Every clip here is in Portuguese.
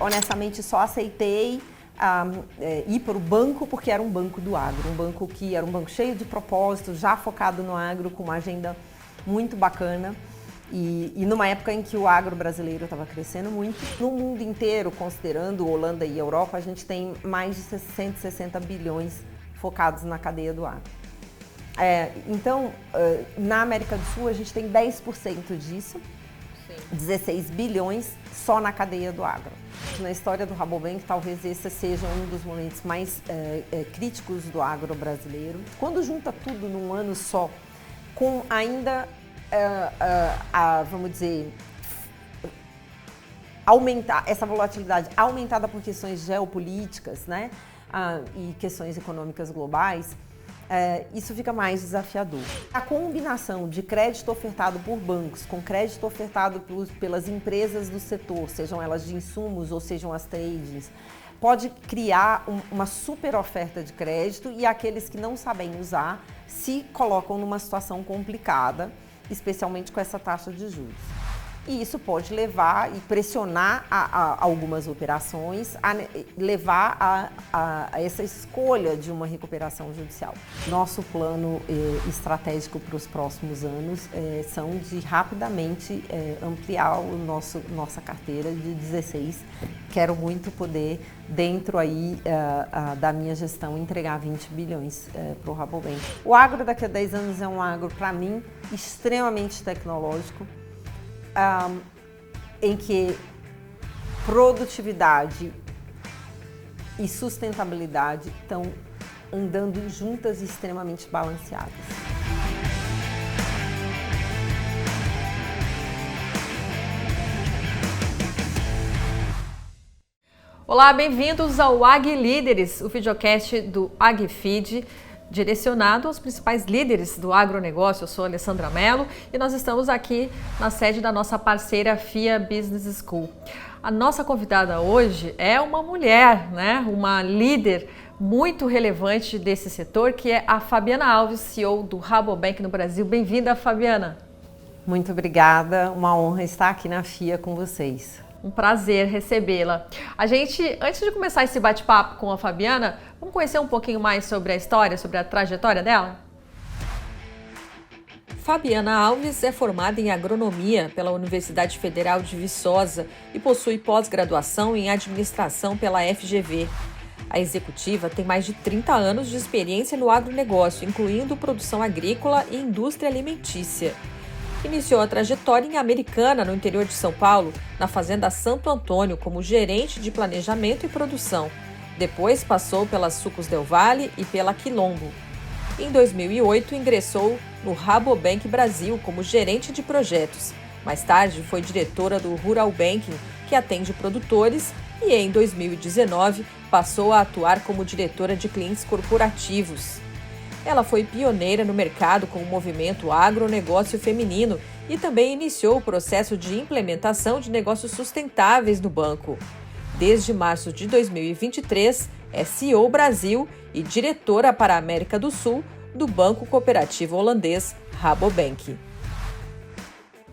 honestamente, só aceitei ir para o banco porque era um banco do agro, um banco que era um banco cheio de propósitos, já focado no agro, com uma agenda muito bacana. E numa época em que o agro brasileiro estava crescendo muito, no mundo inteiro, considerando Holanda e Europa, a gente tem mais de 160 bilhões focados na cadeia do agro. Então, na América do Sul, a gente tem 10% disso, sim, 16 bilhões só na cadeia do agro. Na história do Rabobank, talvez esse seja um dos momentos mais críticos do agro brasileiro. Quando junta tudo num ano só, com ainda vamos dizer, aumentar essa volatilidade aumentada por questões geopolíticas, né, e questões econômicas globais, isso fica mais desafiador. A combinação de crédito ofertado por bancos com crédito ofertado pelas empresas do setor, sejam elas de insumos ou sejam as tradings, pode criar uma super oferta de crédito e aqueles que não sabem usar se colocam numa situação complicada, especialmente com essa taxa de juros. E isso pode levar e pressionar algumas operações, levar a essa escolha de uma recuperação judicial. Nosso plano estratégico para os próximos anos são de rapidamente ampliar nossa carteira de 16. Quero muito poder, dentro aí da minha gestão, entregar 20 bilhões para o Rabobank. O agro daqui a 10 anos é um agro, para mim, extremamente tecnológico, em que produtividade e sustentabilidade estão andando juntas e extremamente balanceadas. Olá, bem-vindos ao Ag Líderes, o videocast do AgFeed, direcionado aos principais líderes do agronegócio. Eu sou Alessandra Mello e nós estamos aqui na sede da nossa parceira FIA Business School. A nossa convidada hoje é uma mulher, né? Uma líder muito relevante desse setor, que é a Fabiana Alves, CEO do Rabobank no Brasil. Bem-vinda, Fabiana. Muito obrigada, uma honra estar aqui na FIA com vocês. Um prazer recebê-la. A gente, antes de começar esse bate-papo com a Fabiana, vamos conhecer um pouquinho mais sobre a história, sobre a trajetória dela? Fabiana Alves é formada em agronomia pela Universidade Federal de Viçosa e possui pós-graduação em administração pela FGV. A executiva tem mais de 30 anos de experiência no agronegócio, incluindo produção agrícola e indústria alimentícia. Iniciou a trajetória em Americana, no interior de São Paulo, na Fazenda Santo Antônio, como gerente de planejamento e produção. Depois passou pela Sucos Del Valle e pela Quilombo. Em 2008, ingressou no Rabobank Brasil como gerente de projetos. Mais tarde, foi diretora do Rural Banking, que atende produtores, e em 2019 passou a atuar como diretora de clientes corporativos. Ela foi pioneira no mercado com o movimento agronegócio feminino e também iniciou o processo de implementação de negócios sustentáveis no banco. Desde março de 2023, é CEO Brasil e diretora para a América do Sul do Banco Cooperativo Holandês Rabobank.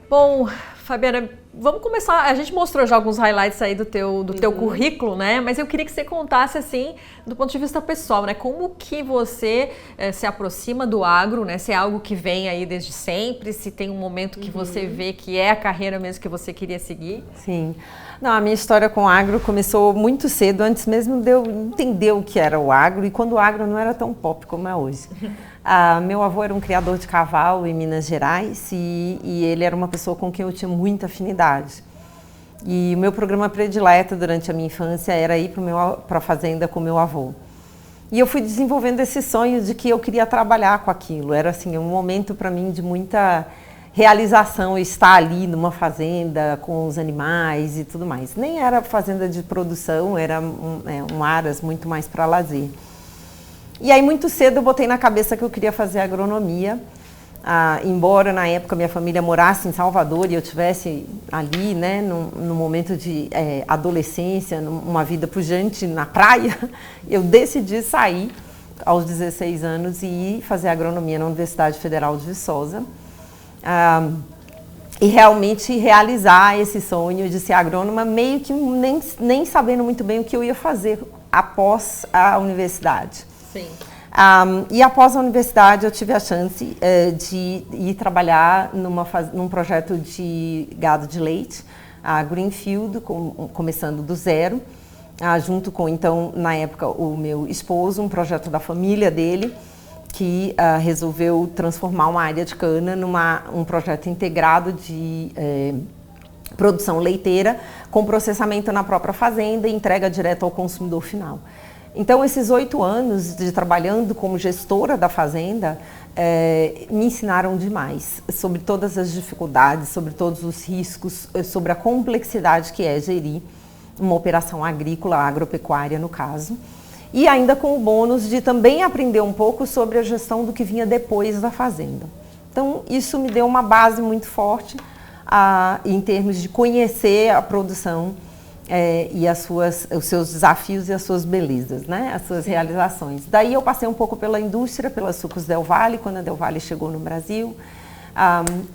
Bom, Fabiana, vamos começar. A gente mostrou já alguns highlights aí do teu currículo, né? Mas eu queria que você contasse, assim, do ponto de vista pessoal, né? Como que você se aproxima do agro, né? Se é algo que vem aí desde sempre, se tem um momento que você vê que é a carreira mesmo que você queria seguir. Sim. Não, a minha história com o agro começou muito cedo, antes mesmo de eu entender o que era o agro e quando o agro não era tão pop como é hoje. Meu avô era um criador de cavalo em Minas Gerais e ele era uma pessoa com quem eu tinha muita afinidade. E o meu programa predileto durante a minha infância era ir para a fazenda com meu avô. E eu fui desenvolvendo esse sonho de que eu queria trabalhar com aquilo. Era assim, um momento para mim de muita realização, estar ali numa fazenda com os animais e tudo mais. Nem era fazenda de produção, era aras muito mais para lazer. E aí muito cedo eu botei na cabeça que eu queria fazer agronomia, embora na época minha família morasse em Salvador e eu tivesse ali, né, no momento de adolescência, uma vida pujante na praia, eu decidi sair aos 16 anos e ir fazer agronomia na Universidade Federal de Viçosa. e realmente realizar esse sonho de ser agrônoma, meio que nem sabendo muito bem o que eu ia fazer após a universidade. Sim. E após a universidade eu tive a chance de ir trabalhar num projeto de gado de leite, a Greenfield, começando do zero, junto com, então, na época, o meu esposo, um projeto da família dele, que resolveu transformar uma área de cana num projeto integrado de produção leiteira, com processamento na própria fazenda e entrega direto ao consumidor final. Então, esses 8 anos de trabalhando como gestora da fazenda me ensinaram demais sobre todas as dificuldades, sobre todos os riscos, sobre a complexidade que é gerir uma operação agrícola, agropecuária no caso, e ainda com o bônus de também aprender um pouco sobre a gestão do que vinha depois da fazenda. Então, isso me deu uma base muito forte em termos de conhecer a produção e os seus desafios e as suas belezas, né? As suas realizações. Daí eu passei um pouco pela indústria, pela Sucos Del Valle, quando a Del Valle chegou no Brasil.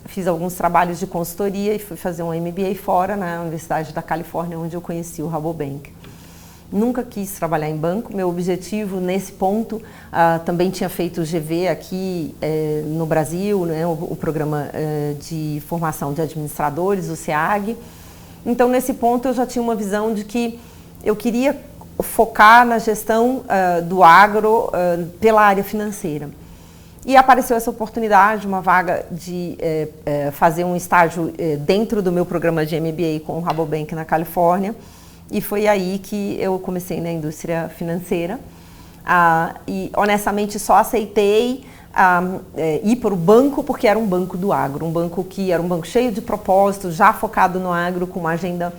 Fiz alguns trabalhos de consultoria e fui fazer um MBA fora, na Universidade da Califórnia, onde eu conheci o Rabobank. Nunca quis trabalhar em banco, meu objetivo nesse ponto, também tinha feito o GV aqui no Brasil, né, o programa de formação de administradores, o SEAG. Então, nesse ponto, eu já tinha uma visão de que eu queria focar na gestão do agro pela área financeira. E apareceu essa oportunidade, uma vaga de fazer um estágio dentro do meu programa de MBA com o Rabobank na Califórnia. E foi aí que eu comecei na indústria financeira. E, honestamente, só aceitei ir para o banco porque era um banco do agro, um banco que era um banco cheio de propósitos, já focado no agro, com uma agenda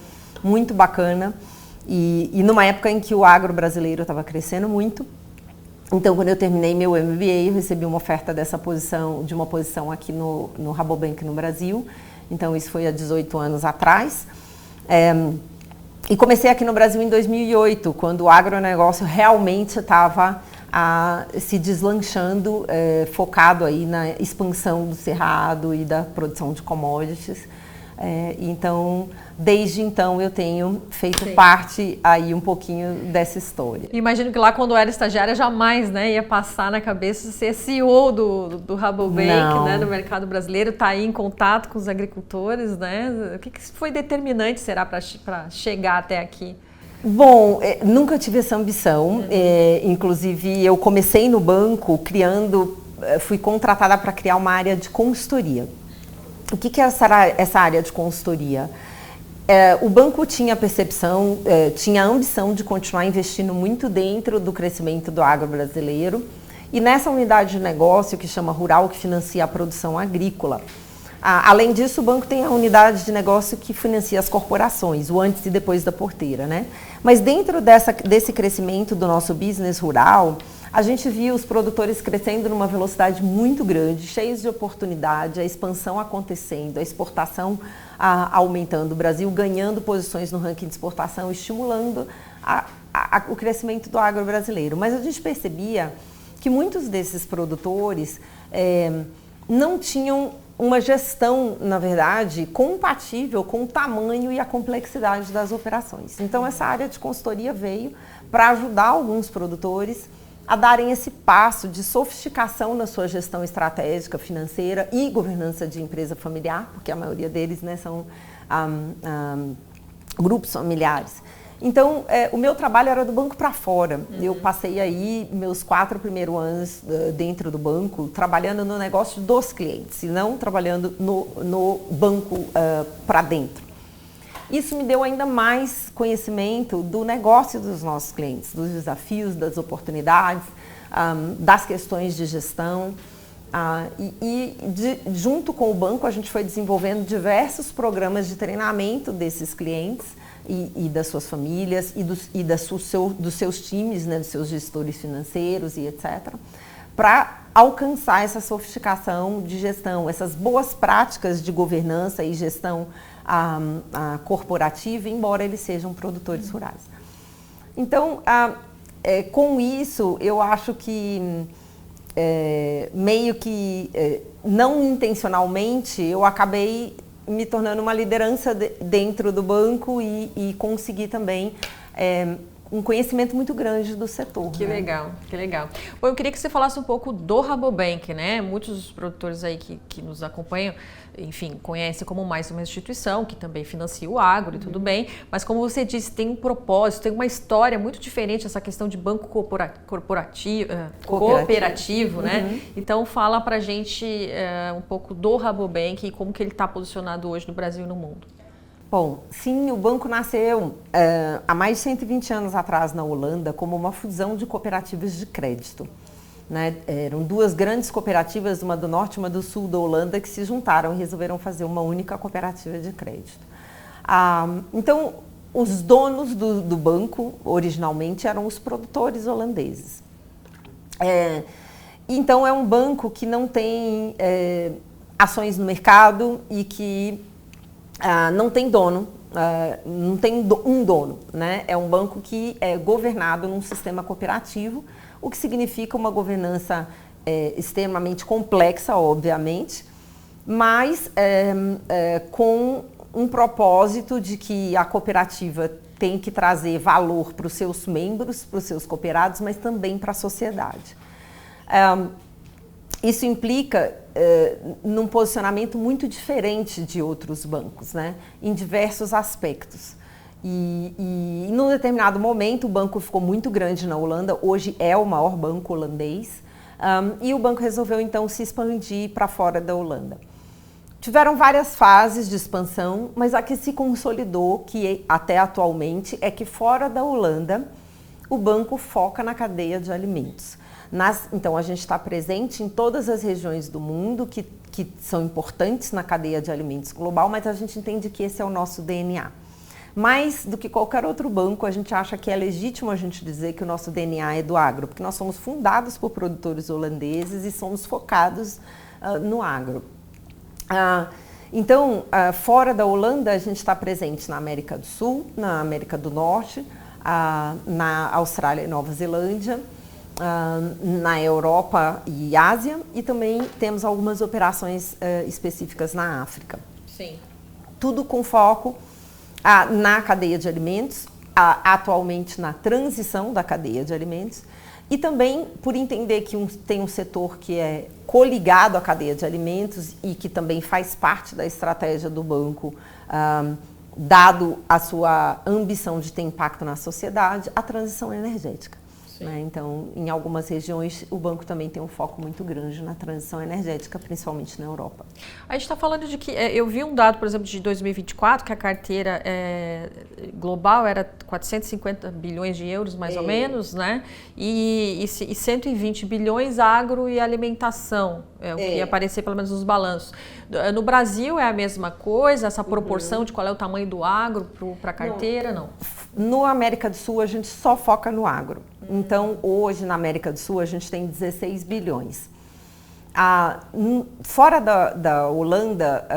muito bacana e numa época em que o agro brasileiro estava crescendo muito. Então, quando eu terminei meu MBA, eu recebi uma oferta de uma posição aqui no Rabobank no Brasil. Então, isso foi há 18 anos atrás. E comecei aqui no Brasil em 2008, quando o agronegócio realmente estava se deslanchando, focado aí na expansão do cerrado e da produção de commodities. Então, desde então, eu tenho feito parte aí um pouquinho dessa história. Imagino que lá, quando eu era estagiária, jamais, né, ia passar na cabeça ser CEO do Rabobank, né, no mercado brasileiro, tá aí em contato com os agricultores, né? O que foi determinante, será, para chegar até aqui? Bom, nunca tive essa ambição. Inclusive, eu comecei no banco fui contratada para criar uma área de consultoria. O que é essa área de consultoria? O banco tinha a percepção, tinha a ambição de continuar investindo muito dentro do crescimento do agro brasileiro e nessa unidade de negócio que chama Rural, que financia a produção agrícola. Além disso, o banco tem a unidade de negócio que financia as corporações, o antes e depois da porteira, né? Mas dentro desse crescimento do nosso business rural, a gente viu os produtores crescendo numa velocidade muito grande, cheios de oportunidade, a expansão acontecendo, a exportação aumentando, o Brasil ganhando posições no ranking de exportação, estimulando o crescimento do agro brasileiro. Mas a gente percebia que muitos desses produtores não tinham uma gestão, na verdade, compatível com o tamanho e a complexidade das operações. Então, essa área de consultoria veio para ajudar alguns produtores a darem esse passo de sofisticação na sua gestão estratégica, financeira e governança de empresa familiar, porque a maioria deles, né, são grupos familiares. Então, o meu trabalho era do banco para fora. Eu passei aí meus 4 primeiros anos dentro do banco, trabalhando no negócio dos clientes, e não trabalhando no banco para dentro. Isso me deu ainda mais conhecimento do negócio dos nossos clientes, dos desafios, das oportunidades, das questões de gestão. Junto com o banco, a gente foi desenvolvendo diversos programas de treinamento desses clientes e das suas famílias dos seus times, né, dos seus gestores financeiros e etc., para alcançar essa sofisticação de gestão, essas boas práticas de governança e gestão corporativa, embora eles sejam produtores rurais. Então, com isso, eu acho que meio que não intencionalmente eu acabei me tornando uma liderança dentro do banco e conseguir também um conhecimento muito grande do setor. Que legal, que legal. Bom, eu queria que você falasse um pouco do Rabobank, né? Muitos dos produtores aí que nos acompanham, enfim, conhecem como mais uma instituição que também financia o agro e tudo bem, mas como você disse, tem um propósito, tem uma história muito diferente essa questão de banco cooperativo, né? Então fala pra gente um pouco do Rabobank e como que ele está posicionado hoje no Brasil e no mundo. Bom, sim, o banco nasceu há mais de 120 anos atrás na Holanda como uma fusão de cooperativas de crédito. Né? Eram duas grandes cooperativas, uma do norte e uma do sul da Holanda, que se juntaram e resolveram fazer uma única cooperativa de crédito. Então, os donos do banco, originalmente, eram os produtores holandeses. Então, é um banco que não tem ações no mercado e que não tem dono, não tem um dono, né? É um banco que é governado num sistema cooperativo, o que significa uma governança extremamente complexa, obviamente, mas com um propósito de que a cooperativa tem que trazer valor para os seus membros, para os seus cooperados, mas também para a sociedade. Isso implica num posicionamento muito diferente de outros bancos, né? Em diversos aspectos. E num determinado momento o banco ficou muito grande na Holanda, hoje é o maior banco holandês, e o banco resolveu então se expandir para fora da Holanda. Tiveram várias fases de expansão, mas a que se consolidou, que até atualmente, é que fora da Holanda o banco foca na cadeia de alimentos. Então, a gente está presente em todas as regiões do mundo que são importantes na cadeia de alimentos global, mas a gente entende que esse é o nosso DNA. Mais do que qualquer outro banco, a gente acha que é legítimo a gente dizer que o nosso DNA é do agro, porque nós somos fundados por produtores holandeses e somos focados no agro. Então, fora da Holanda, a gente está presente na América do Sul, na América do Norte, na Austrália e Nova Zelândia, na Europa e Ásia, e também temos algumas operações específicas na África. Sim. Tudo com foco na cadeia de alimentos, atualmente na transição da cadeia de alimentos, e também por entender que tem um setor que é coligado à cadeia de alimentos e que também faz parte da estratégia do banco, dado a sua ambição de ter impacto na sociedade, a transição energética. Né? Então, em algumas regiões, o banco também tem um foco muito grande na transição energética, principalmente na Europa. A gente está falando de que, eu vi um dado, por exemplo, de 2024, que a carteira global era 450 bilhões de euros, mais ou menos, né? E 120 bilhões agro e alimentação, o que ia aparecer pelo menos nos balanços. No Brasil é a mesma coisa, essa proporção de qual é o tamanho do agro para a carteira, não? No América do Sul, a gente só foca no agro. Então, hoje, na América do Sul, a gente tem 16 bilhões. Fora da Holanda,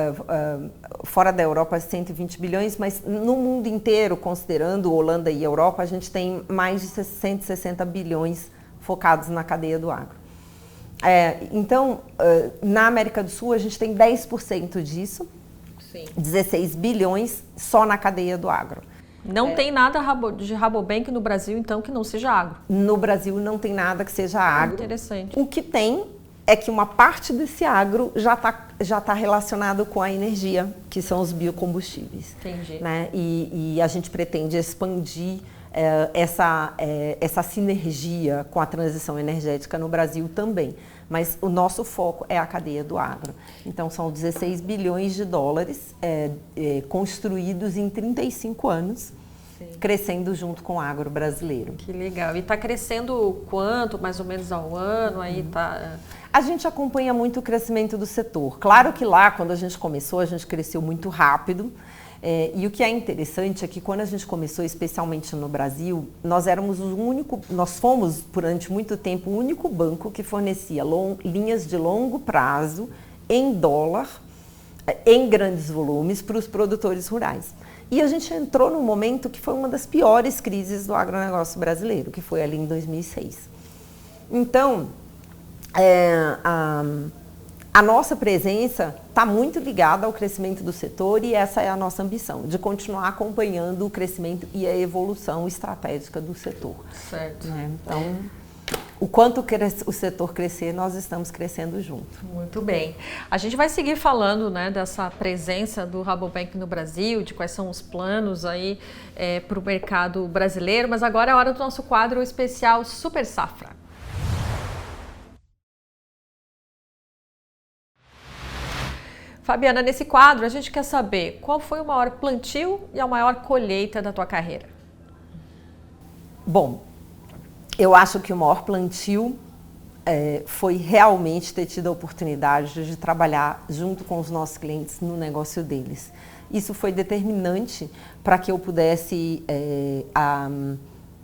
fora da Europa, 120 bilhões, mas no mundo inteiro, considerando Holanda e Europa, a gente tem mais de 160 bilhões focados na cadeia do agro. Então, na América do Sul, a gente tem 10% disso, Sim. 16 bilhões só na cadeia do agro. Não tem nada de Rabobank no Brasil, então, que não seja agro. No Brasil não tem nada que seja agro. Interessante. O que tem é que uma parte desse agro já tá relacionado com a energia, que são os biocombustíveis. Entendi. Né? E a gente pretende expandir essa sinergia com a transição energética no Brasil também. Mas o nosso foco é a cadeia do agro. Então, são 16 bilhões de dólares construídos em 35 anos, Sim. crescendo junto com o agro brasileiro. Que legal. E está crescendo quanto, mais ou menos, ao ano? Aí tá... A gente acompanha muito o crescimento do setor. Claro que lá, quando a gente começou, a gente cresceu muito rápido. E o que é interessante é que quando a gente começou, especialmente no Brasil, nós fomos durante muito tempo o único banco que fornecia linhas de longo prazo em dólar, em grandes volumes, para os produtores rurais. E a gente entrou num momento que foi uma das piores crises do agronegócio brasileiro, que foi ali em 2006. Então, a nossa presença está muito ligada ao crescimento do setor e essa é a nossa ambição, de continuar acompanhando o crescimento e a evolução estratégica do setor. Certo. Então, o quanto o setor crescer, nós estamos crescendo junto. Muito bem. A gente vai seguir falando, né, dessa presença do Rabobank no Brasil, de quais são os planos aí para o mercado brasileiro, mas agora é a hora do nosso quadro especial Super Safra. Fabiana, nesse quadro a gente quer saber qual foi o maior plantio e a maior colheita da tua carreira. Bom, eu acho que o maior plantio foi realmente ter tido a oportunidade de trabalhar junto com os nossos clientes no negócio deles. Isso foi determinante para que eu pudesse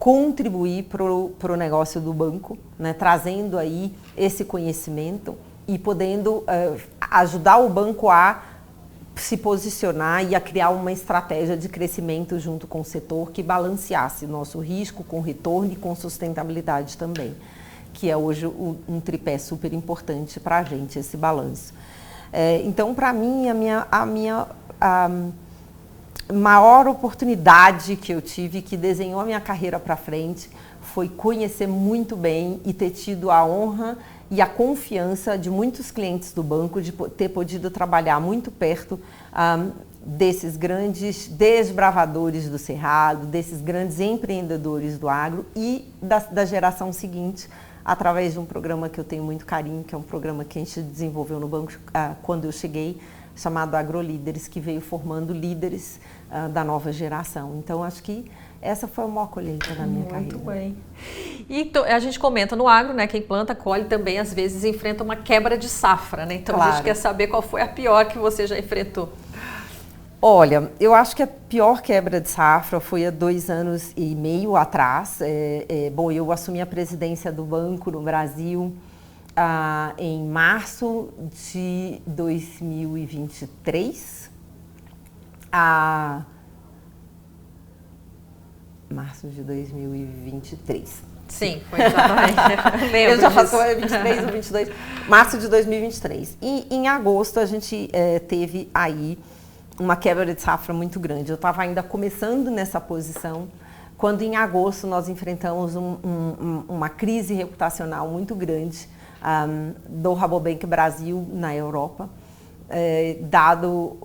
contribuir para o negócio do banco, né, trazendo aí esse conhecimento e podendo ajudar o banco a se posicionar e a criar uma estratégia de crescimento junto com o setor que balanceasse nosso risco com retorno e com sustentabilidade também, que é hoje um tripé super importante para a gente, esse balanço. Então, para mim, a minha maior oportunidade que eu tive, que desenhou a minha carreira para frente, foi conhecer muito bem e ter tido a honra e a confiança de muitos clientes do banco, de ter podido trabalhar muito perto desses grandes desbravadores do Cerrado, desses grandes empreendedores do agro e da geração seguinte, através de um programa que eu tenho muito carinho, que é um programa que a gente desenvolveu no banco quando eu cheguei, chamado AgroLíderes, que veio formando líderes da nova geração. Então, acho que essa foi a maior colheita da minha carreira. Muito bem. E a gente comenta no agro, né? Quem planta, colhe também, às vezes, enfrenta uma quebra de safra, né? Então, claro, a gente quer saber qual foi a pior que você já enfrentou. Olha, eu acho que a pior quebra de safra foi há 2 anos e meio atrás. Bom, eu assumi a presidência do banco no Brasil em março de 2023. Março de 2023. Sim, foi exatamente. Eu já faço 23 ou 22. Março de 2023. E em agosto a gente teve aí uma quebra de safra muito grande. Eu estava ainda começando nessa posição, quando em agosto nós enfrentamos uma crise reputacional muito grande do Rabobank Brasil na Europa, dado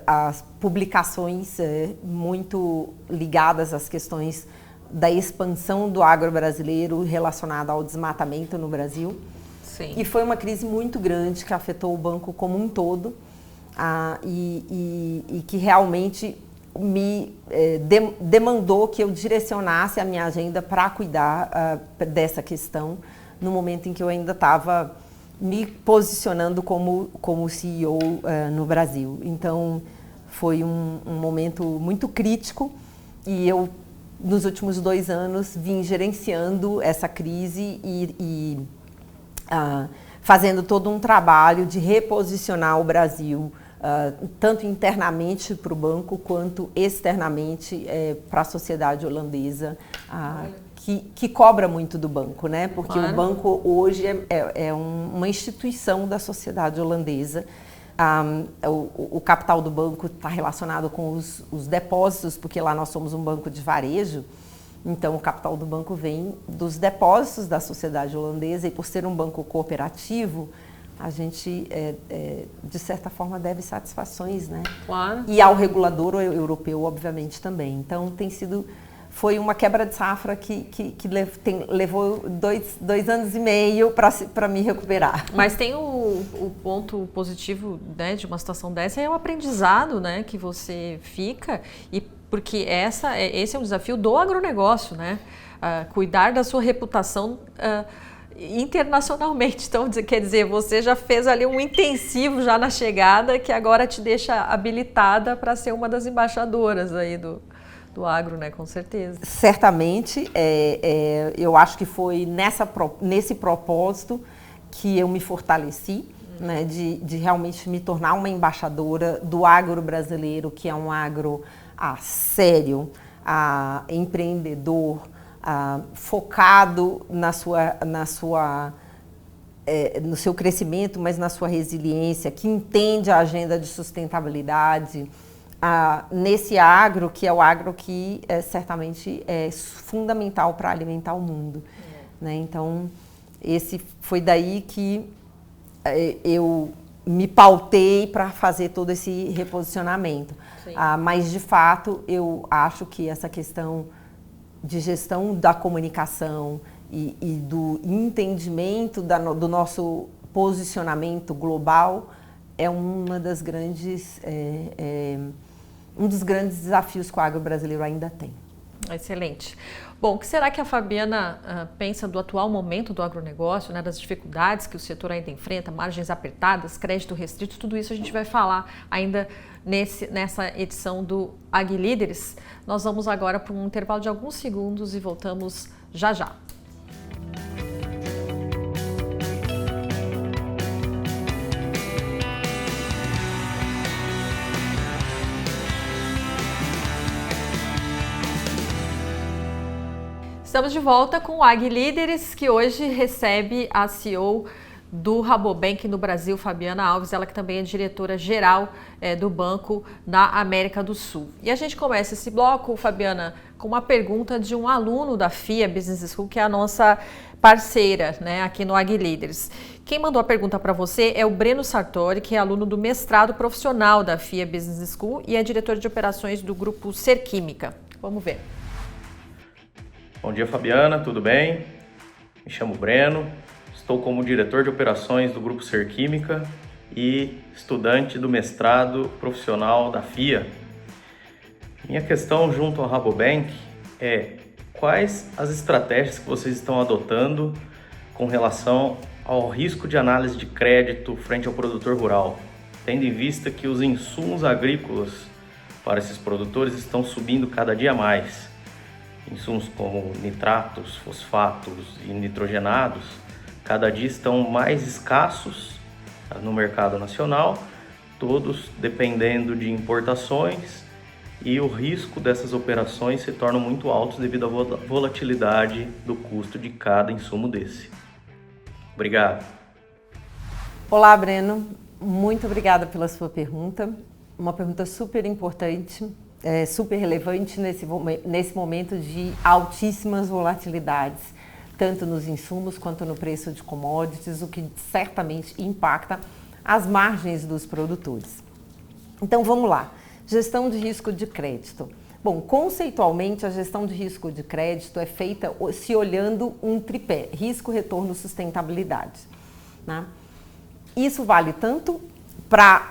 as publicações muito ligadas às questões da expansão do agro brasileiro relacionada ao desmatamento no Brasil. Sim. E foi uma crise muito grande que afetou o banco como um todo e que realmente me demandou que eu direcionasse a minha agenda para cuidar dessa questão no momento em que eu ainda estava me posicionando como CEO no Brasil. Então, foi um momento muito crítico e eu, nos últimos 2 anos, vim gerenciando essa crise e fazendo todo um trabalho de reposicionar o Brasil, tanto internamente para o banco, quanto externamente para a sociedade holandesa, que cobra muito do banco, né? Porque claro, o banco hoje é uma instituição da sociedade holandesa. O capital do banco está relacionado com os depósitos, porque lá nós somos um banco de varejo, então o capital do banco vem dos depósitos da sociedade holandesa e por ser um banco cooperativo, a gente, de certa forma, deve satisfações, né? Claro. E ao regulador europeu, obviamente, também. Então, foi uma quebra de safra que levou 2 anos e meio para me recuperar. Mas tem o ponto positivo, né, de uma situação dessa, é o aprendizado, né, que você fica, e porque esse é um desafio do agronegócio, né? Cuidar da sua reputação internacionalmente. Então, quer dizer, você já fez ali um intensivo já na chegada, que agora te deixa habilitada para ser uma das embaixadoras aí do agro, né? Com certeza. Certamente, eu acho que foi nesse propósito que eu me fortaleci, né? De realmente me tornar uma embaixadora do agro brasileiro, que é um agro sério, empreendedor, focado na sua no seu crescimento, mas na sua resiliência, que entende a agenda de sustentabilidade, nesse agro, que é o agro que certamente é fundamental para alimentar o mundo. Né? Então, esse foi daí que eu me pautei para fazer todo esse reposicionamento. Mas, de fato, eu acho que essa questão de gestão da comunicação e do entendimento do nosso posicionamento global é uma das grandes, um dos grandes desafios que o agro brasileiro ainda tem. Excelente. Bom, o que será que a Fabiana pensa do atual momento do agronegócio, né, das dificuldades que o setor ainda enfrenta, margens apertadas, crédito restrito, tudo isso a gente vai falar ainda nessa edição do AgriLíderes. Nós vamos agora para um intervalo de alguns segundos e voltamos já já. Estamos de volta com o AgriLíderes, que hoje recebe a CEO do Rabobank no Brasil, Fabiana Alves, ela que também é diretora-geral do banco na América do Sul. E a gente começa esse bloco, Fabiana, com uma pergunta de um aluno da FIA Business School, que é a nossa parceira, né, aqui no AgriLíderes. Quem mandou a pergunta para você é o Breno Sartori, que é aluno do mestrado profissional da FIA Business School e é diretor de operações do grupo Serquímica. Vamos ver. Bom dia, Fabiana, tudo bem? Me chamo Breno, estou como diretor de operações do Grupo Serquímica e estudante do mestrado profissional da FIA. Minha questão junto ao Rabobank é quais as estratégias que vocês estão adotando com relação ao risco de análise de crédito frente ao produtor rural, tendo em vista que os insumos agrícolas para esses produtores estão subindo cada dia mais. Insumos como nitratos, fosfatos e nitrogenados cada dia estão mais escassos no mercado nacional, todos dependendo de importações, e o risco dessas operações se torna muito alto devido à volatilidade do custo de cada insumo desse. Obrigado. Olá, Breno. Muito obrigada pela sua pergunta. Uma pergunta super importante. Super relevante nesse momento de altíssimas volatilidades, tanto nos insumos quanto no preço de commodities, o que certamente impacta as margens dos produtores. Então vamos lá, gestão de risco de crédito. Bom, conceitualmente a gestão de risco de crédito é feita se olhando um tripé, risco, retorno, sustentabilidade. Né? Isso vale tanto para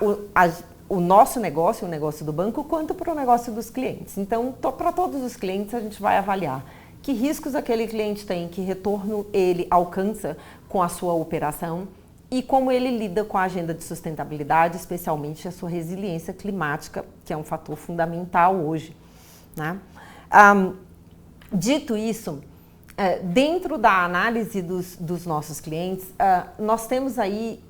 o nosso negócio, o negócio do banco, quanto para o negócio dos clientes. Então, para todos os clientes, a gente vai avaliar que riscos aquele cliente tem, que retorno ele alcança com a sua operação e como ele lida com a agenda de sustentabilidade, especialmente a sua resiliência climática, que é um fator fundamental hoje. Né? Dito isso, dentro da análise dos nossos clientes, nós temos aí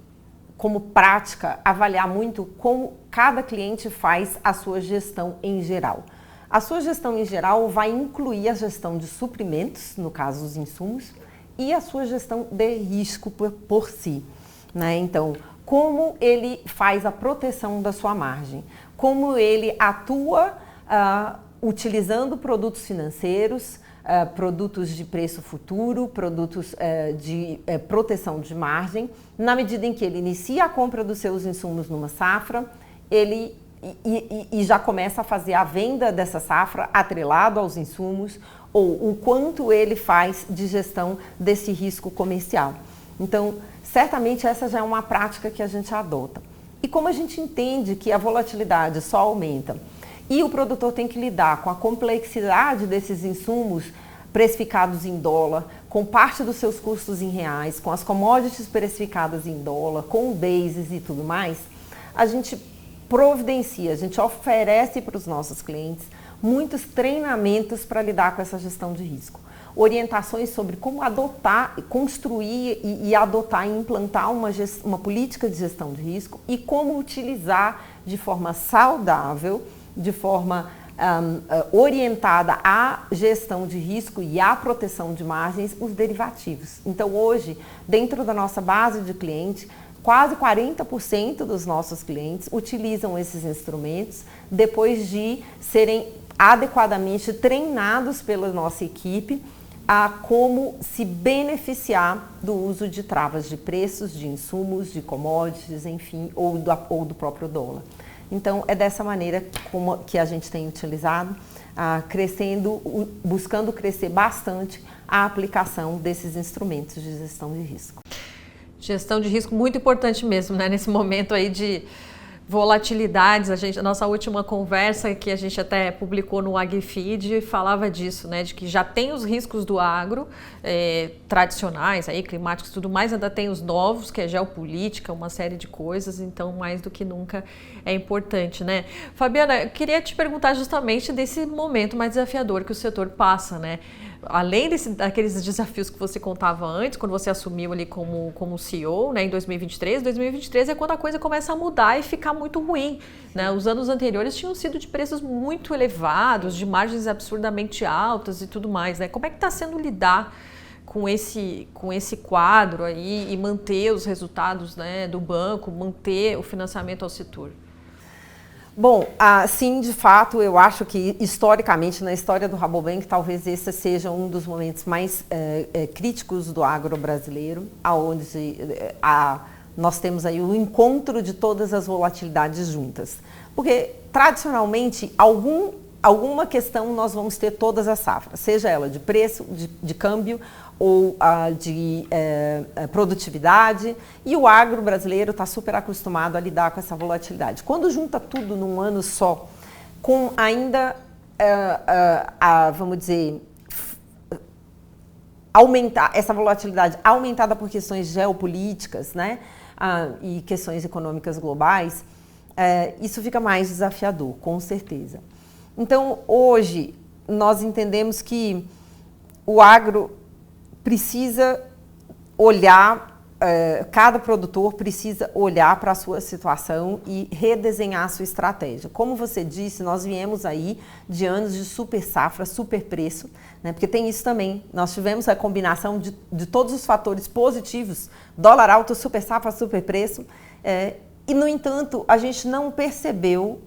como prática, avaliar muito como cada cliente faz a sua gestão em geral. A sua gestão em geral vai incluir a gestão de suprimentos, no caso os insumos, e a sua gestão de risco por si. Né? Então, como ele faz a proteção da sua margem, como ele atua utilizando produtos financeiros, produtos de preço futuro, produtos de proteção de margem, na medida em que ele inicia a compra dos seus insumos numa safra, ele já começa a fazer a venda dessa safra atrelado aos insumos, ou o quanto ele faz de gestão desse risco comercial. Então, certamente essa já é uma prática que a gente adota. E como a gente entende que a volatilidade só aumenta, e o produtor tem que lidar com a complexidade desses insumos precificados em dólar, com parte dos seus custos em reais, com as commodities precificadas em dólar, com bases e tudo mais, a gente providencia, a gente oferece para os nossos clientes muitos treinamentos para lidar com essa gestão de risco. Orientações sobre como adotar, construir e adotar e implantar uma política de gestão de risco e como utilizar de forma saudável, de forma orientada à gestão de risco e à proteção de margens, os derivativos. Então, hoje, dentro da nossa base de clientes, quase 40% dos nossos clientes utilizam esses instrumentos depois de serem adequadamente treinados pela nossa equipe a como se beneficiar do uso de travas de preços, de insumos, de commodities, enfim, ou do próprio dólar. Então, é dessa maneira que a gente tem utilizado, buscando crescer bastante a aplicação desses instrumentos de gestão de risco. Gestão de risco muito importante mesmo, né? Nesse momento aí de volatilidades, a nossa última conversa que a gente até publicou no AgriFeed falava disso, né? De que já tem os riscos do agro tradicionais, aí, climáticos e tudo mais, ainda tem os novos, que é geopolítica, uma série de coisas, então mais do que nunca é importante, né? Fabiana, eu queria te perguntar justamente desse momento mais desafiador que o setor passa, né? Além daqueles desafios que você contava antes, quando você assumiu ali como CEO, né, em 2023 é quando a coisa começa a mudar e ficar muito ruim, né? Os anos anteriores tinham sido de preços muito elevados, de margens absurdamente altas e tudo mais, né? Como é que está sendo lidar com esse quadro aí e manter os resultados, né, do banco, manter o financiamento ao setor? Bom, sim, de fato, eu acho que historicamente, na história do Rabobank, talvez esse seja um dos momentos mais críticos do agro brasileiro, onde nós temos aí o encontro de todas as volatilidades juntas. Porque, tradicionalmente, alguma questão nós vamos ter todas as safras, seja ela de preço, de câmbio ou de produtividade, e o agro brasileiro está super acostumado a lidar com essa volatilidade. Quando junta tudo num ano só, com ainda, vamos dizer, aumentar essa volatilidade aumentada por questões geopolíticas, né, e questões econômicas globais, isso fica mais desafiador, com certeza. Então, hoje, nós entendemos que o agro precisa olhar, cada produtor precisa olhar para a sua situação e redesenhar a sua estratégia. Como você disse, nós viemos aí de anos de super safra, super preço, né? Porque tem isso também. Nós tivemos a combinação de todos os fatores positivos, dólar alto, super safra, super preço, e, no entanto, a gente não percebeu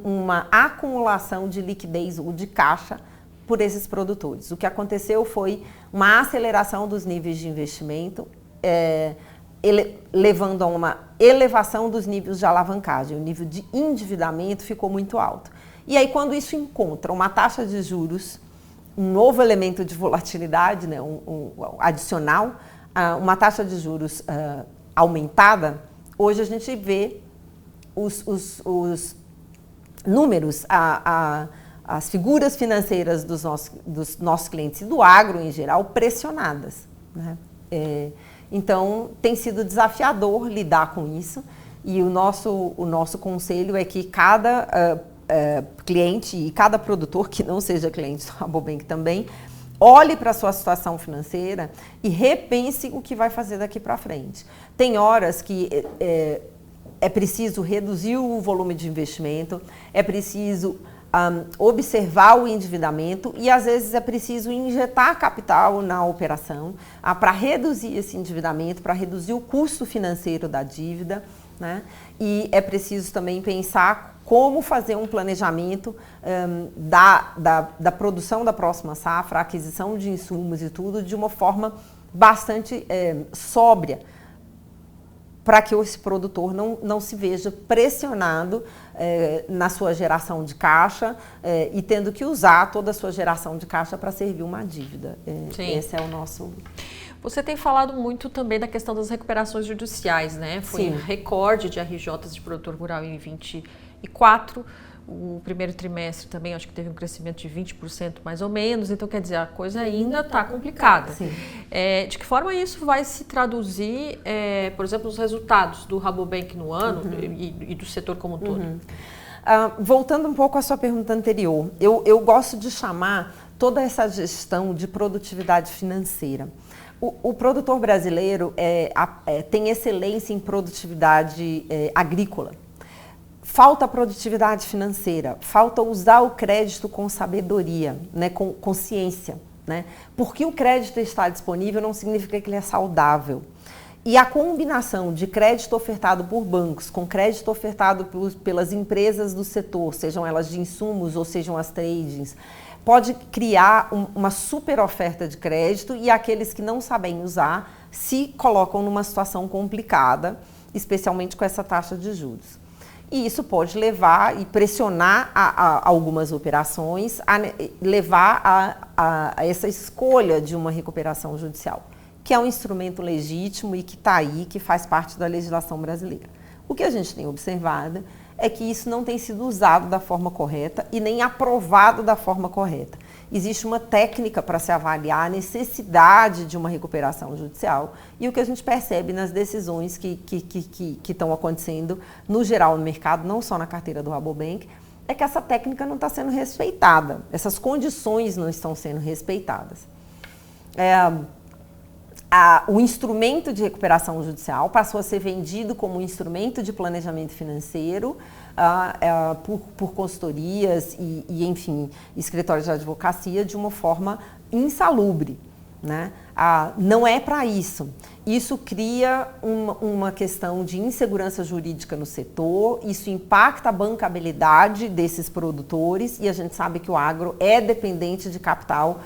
uma acumulação de liquidez ou de caixa por esses produtores. O que aconteceu foi uma aceleração dos níveis de investimento, levando a uma elevação dos níveis de alavancagem. O nível de endividamento ficou muito alto. E aí, quando isso encontra uma taxa de juros, um novo elemento de volatilidade, né, adicional, uma taxa de juros aumentada, hoje a gente vê os números, as figuras financeiras dos nossos clientes e do agro em geral pressionadas, né? Então, tem sido desafiador lidar com isso, e o nosso conselho é que cada cliente e cada produtor, que não seja cliente do Rabobank também, olhe para a sua situação financeira e repense o que vai fazer daqui para frente. Tem horas que é preciso reduzir o volume de investimento, é preciso observar o endividamento e, às vezes, é preciso injetar capital na operação para reduzir esse endividamento, para reduzir o custo financeiro da dívida, né? E é preciso também pensar como fazer um planejamento da produção da próxima safra, a aquisição de insumos e tudo, de uma forma bastante sóbria, para que esse produtor não se veja pressionado na sua geração de caixa e tendo que usar toda a sua geração de caixa para servir uma dívida. Esse é o nosso... Você tem falado muito também da questão das recuperações judiciais, né? Foi um recorde de RJs de produtor rural em 24. O primeiro trimestre também, acho que teve um crescimento de 20% mais ou menos. Então, quer dizer, a coisa ainda está complicada. De que forma isso vai se traduzir, por exemplo, nos resultados do Rabobank no ano e do setor como um todo? Voltando um pouco à sua pergunta anterior, eu gosto de chamar toda essa gestão de produtividade financeira. O produtor brasileiro tem excelência em produtividade agrícola. falta produtividade financeira, falta usar o crédito com sabedoria, né, com consciência, né? Porque o crédito está disponível não significa que ele é saudável. E a combinação de crédito ofertado por bancos com crédito ofertado pelas empresas do setor, sejam elas de insumos ou sejam as tradings, pode criar uma super oferta de crédito e aqueles que não sabem usar se colocam numa situação complicada, especialmente com essa taxa de juros. E isso pode levar e pressionar algumas operações, levar a essa escolha de uma recuperação judicial, que é um instrumento legítimo e que está aí, que faz parte da legislação brasileira. O que a gente tem observado é que isso não tem sido usado da forma correta e nem aprovado da forma correta. Existe uma técnica para se avaliar a necessidade de uma recuperação judicial e o que a gente percebe nas decisões que estão acontecendo no geral no mercado, não só na carteira do Rabobank, é que essa técnica não está sendo respeitada, essas condições não estão sendo respeitadas. O instrumento de recuperação judicial passou a ser vendido como um instrumento de planejamento financeiro por consultorias e, enfim, escritórios de advocacia de uma forma insalubre, né? Não é para isso. Isso cria uma questão de insegurança jurídica no setor, isso impacta a bancabilidade desses produtores e a gente sabe que o agro é dependente de capital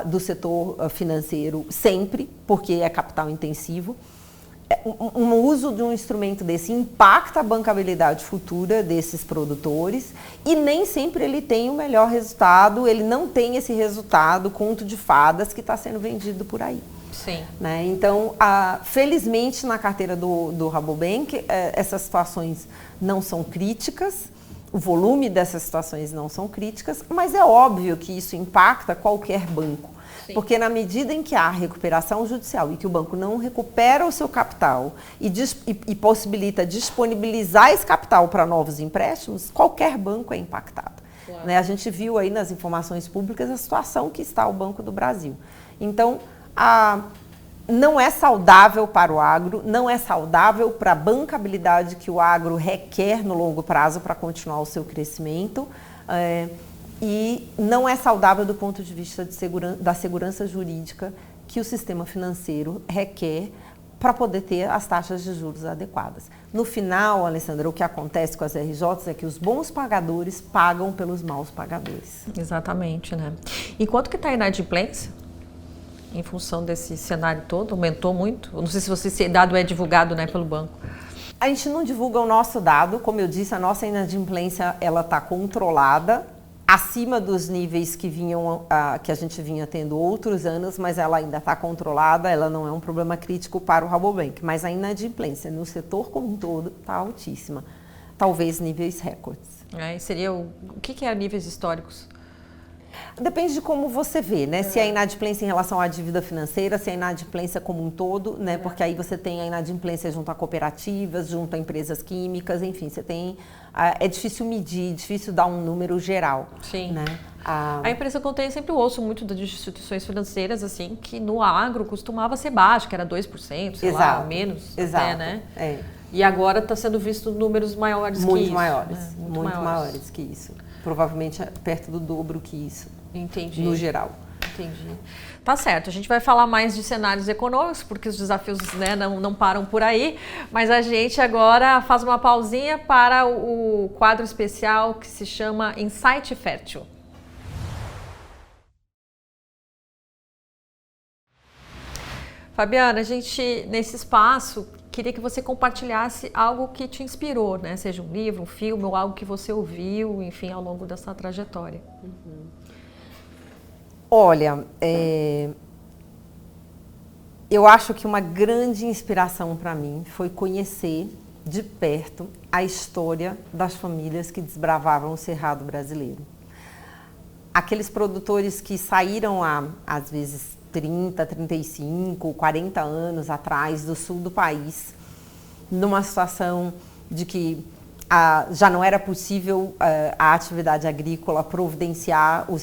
do setor financeiro sempre, porque é capital intensivo. O uso de um instrumento desse impacta a bancabilidade futura desses produtores e nem sempre ele tem o melhor resultado, ele não tem esse resultado conto de fadas que está sendo vendido por aí. Sim. Né? Então, felizmente na carteira do Rabobank, essas situações não são críticas, o volume dessas situações não são críticas, mas é óbvio que isso impacta qualquer banco. Sim. Porque na medida em que há recuperação judicial e que o banco não recupera o seu capital e possibilita disponibilizar esse capital para novos empréstimos, qualquer banco é impactado. Claro. Né? A gente viu aí nas informações públicas a situação que está o Banco do Brasil. Então, não é saudável para o agro, não é saudável para a bancabilidade que o agro requer no longo prazo para continuar o seu crescimento. E não é saudável do ponto de vista da segurança jurídica que o sistema financeiro requer para poder ter as taxas de juros adequadas. No final, Alessandra, o que acontece com as RJs é que os bons pagadores pagam pelos maus pagadores. Exatamente, né? E quanto que está a inadimplência? Em função desse cenário todo, aumentou muito? Eu não sei se esse dado é divulgado, né, pelo banco. A gente não divulga o nosso dado, como eu disse, a nossa inadimplência ela está controlada, acima dos níveis que a gente vinha tendo outros anos, mas ela ainda está controlada, ela não é um problema crítico para o Rabobank, mas a inadimplência no setor como um todo está altíssima, talvez níveis recordes. Seria o que é níveis históricos? Depende de como você vê, né? Se é a inadimplência em relação à dívida financeira, se é a inadimplência como um todo, né? Porque aí você tem a inadimplência junto a cooperativas, junto a empresas químicas, enfim, você tem... É difícil medir, difícil dar um número geral. Sim. Né? A impressão que eu tenho, sempre ouço muito das instituições financeiras, assim, que no agro costumava ser baixo, que era 2%, sei lá, menos. Exato. Até, né? E agora está sendo visto números maiores que isso. Muito maiores que isso. Provavelmente perto do dobro que isso. Entendi. No geral. Entendi. Tá certo, a gente vai falar mais de cenários econômicos, porque os desafios, né, não param por aí, mas a gente agora faz uma pausinha para o quadro especial que se chama Insight Fértil. Fabiana, a gente, nesse espaço, queria que você compartilhasse algo que te inspirou, né? Seja um livro, um filme ou algo que você ouviu, enfim, ao longo dessa trajetória. Olha, eu acho que uma grande inspiração para mim foi conhecer de perto a história das famílias que desbravavam o Cerrado brasileiro. Aqueles produtores que saíram às vezes 30, 35, 40 anos atrás do sul do país, numa situação de que já não era possível a atividade agrícola providenciar os